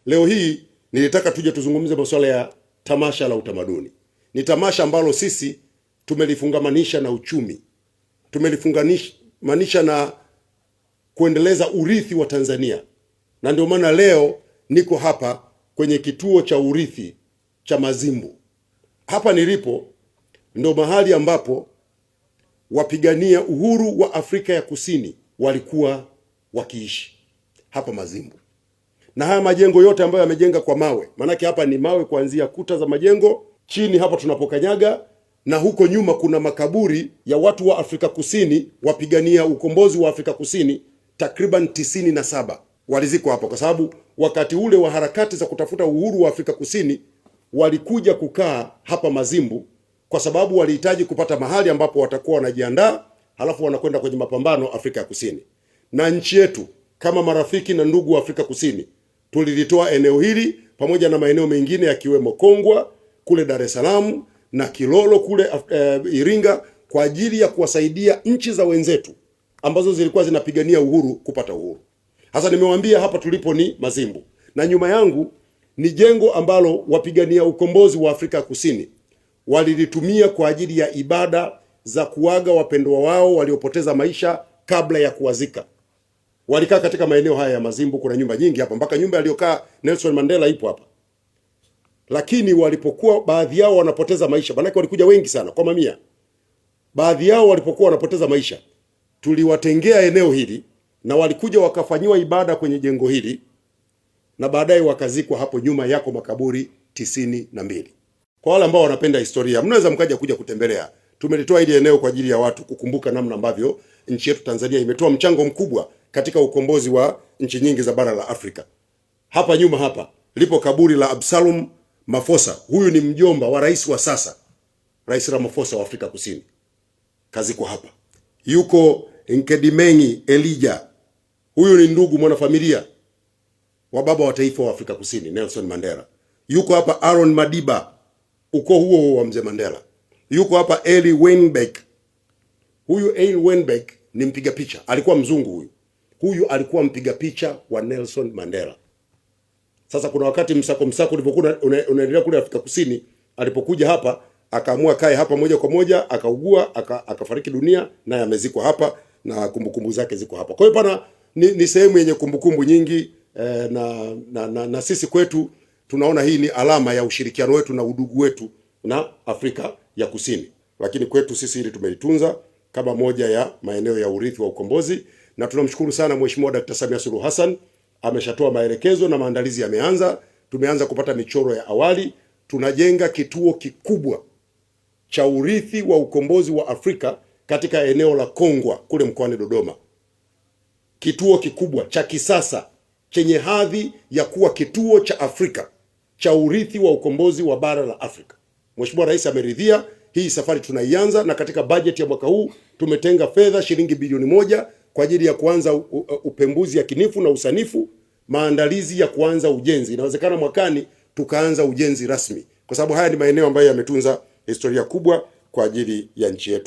Leo hii nilitaka tuje tuzungumze masuala ya tamasha la utamaduni. Ni tamasha ambalo sisi tumelifungamanisha na uchumi, tumelifungamanisha na kuendeleza urithi wa Tanzania, na ndio maana leo niko hapa kwenye kituo cha urithi cha Mazimbu. Hapa nilipo ndio mahali ambapo wapigania uhuru wa Afrika ya Kusini walikuwa wakiishi, hapa Mazimbu. Na haya majengo yote ambayo yamejenga kwa mawe, maanake hapa ni mawe kuanzia kuta za majengo, chini hapa tunapokanyaga, na huko nyuma kuna makaburi ya watu wa Afrika Kusini, wapigania ukombozi wa Afrika Kusini takriban 97 walizikwa hapa, kwa sababu wakati ule wa harakati za kutafuta uhuru wa Afrika Kusini walikuja kukaa hapa Mazimbu, kwa sababu walihitaji kupata mahali ambapo watakuwa wanajiandaa, halafu wanakwenda kwenye mapambano Afrika ya Kusini. Na nchi yetu kama marafiki na ndugu wa Afrika Kusini tulilitoa eneo hili pamoja na maeneo mengine yakiwemo Kongwa kule Dar es Salaam na Kilolo kule Iringa, kwa ajili ya kuwasaidia nchi za wenzetu ambazo zilikuwa zinapigania uhuru kupata uhuru. Hasa nimewaambia hapa tulipo ni Mazimbu, na nyuma yangu ni jengo ambalo wapigania ukombozi wa Afrika Kusini walilitumia kwa ajili ya ibada za kuaga wapendwa wao waliopoteza maisha kabla ya kuwazika. Walikaa katika maeneo haya ya Mazimbu. Kuna nyumba nyingi hapa, mpaka nyumba aliyokaa Nelson Mandela ipo hapa. Lakini walipokuwa baadhi yao wanapoteza maisha, maana walikuja wengi sana kwa mamia, baadhi yao walipokuwa wanapoteza maisha, tuliwatengea eneo hili na walikuja wakafanyiwa ibada kwenye jengo hili, na baadaye wakazikwa hapo nyuma. Yako makaburi 92. Kwa wale ambao wanapenda historia, mnaweza mkaja kuja kutembelea. Tumelitoa hili eneo kwa ajili ya watu kukumbuka namna ambavyo nchi yetu Tanzania imetoa mchango mkubwa katika ukombozi wa nchi nyingi za bara la Afrika. Hapa nyuma hapa lipo kaburi la Absalom Mafosa. Huyu ni mjomba wa rais wa sasa, Rais Ramaphosa wa Afrika Kusini, kazikwa hapa. Yuko Nkeddimengi Elijah. Huyu ni ndugu mwanafamilia wa baba wa taifa wa Afrika Kusini Nelson Mandela. Yuko hapa Aaron Madiba, ukoo huo wa mzee Mandela. Yuko hapa Eli Weinberg. Huyu Eli Weinberg ni mpiga picha, alikuwa mzungu huyu. Huyu alikuwa mpiga picha wa Nelson Mandela. Sasa kuna wakati msako ulipokuwa unaendelea kule Afrika Kusini, alipokuja hapa akaamua kae hapa moja kwa moja, akaugua, akafariki dunia, naye amezikwa hapa na kumbukumbu zake ziko hapa. Kwa hiyo pana ni sehemu yenye kumbukumbu nyingi na sisi kwetu tunaona hii ni alama ya ushirikiano wetu na udugu wetu na Afrika ya Kusini. Lakini kwetu sisi hili tumelitunza kama moja ya maeneo ya urithi wa ukombozi, na tunamshukuru sana Mheshimiwa Dr. Samia Suluhu Hassan. Ameshatoa maelekezo na maandalizi yameanza. Tumeanza kupata michoro ya awali. Tunajenga kituo kikubwa cha urithi wa ukombozi wa Afrika katika eneo la Kongwa kule mkoani Dodoma. Kituo kikubwa cha kisasa chenye hadhi ya kuwa kituo cha Afrika cha urithi wa ukombozi wa bara la Afrika. Mheshimiwa Rais ameridhia hii safari, tunaianza, na katika bajeti ya mwaka huu tumetenga fedha shilingi bilioni 1 kwa ajili ya kuanza upembuzi yakinifu na usanifu, maandalizi ya kuanza ujenzi. Inawezekana mwakani tukaanza ujenzi rasmi, kwa sababu haya ni maeneo ambayo yametunza historia kubwa kwa ajili ya nchi yetu.